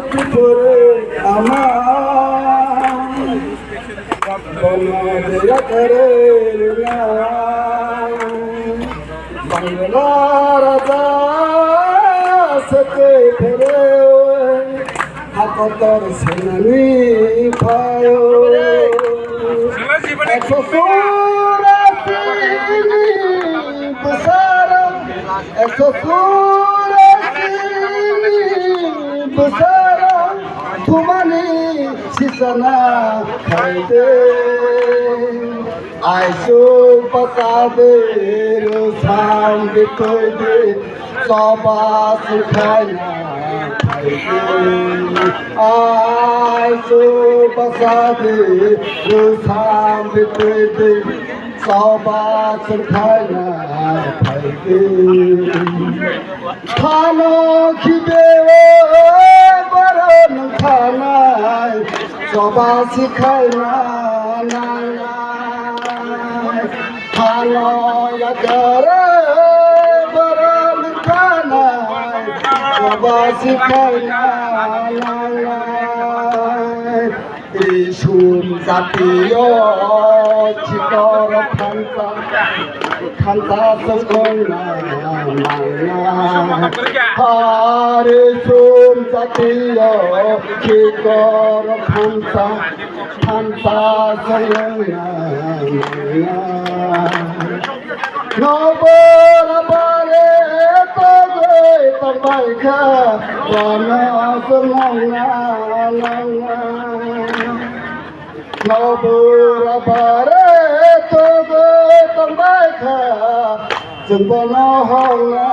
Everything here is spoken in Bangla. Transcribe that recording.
ত্রিপুরে আমার বনদেয়া করে বাংলার দাসকে ফেরে হাতর সেনানি পায় একশো চুরাশি বছর একশো চুরাশি বছর তুমানি শিসনা খাইতে আইসো পকাদের সামনে কইতে সবাস খাইনা আইসো পকাদের সামনে কইতে সবাস খাইনা খাইতে খানো খিদে বরণ খানায় সবাস খাইনা খানো করে বরণ খানায় সবাস খাইনা ইসুম জাতীয় চিকর খান্তা সঙ্গনা হরে সোম জাতীয় চিকর খান্তা সঙ্গনা নবর বারে তবে তবাইখা বনস মঙ্গলা নবর বারে তবে তবাইখা জবন হলা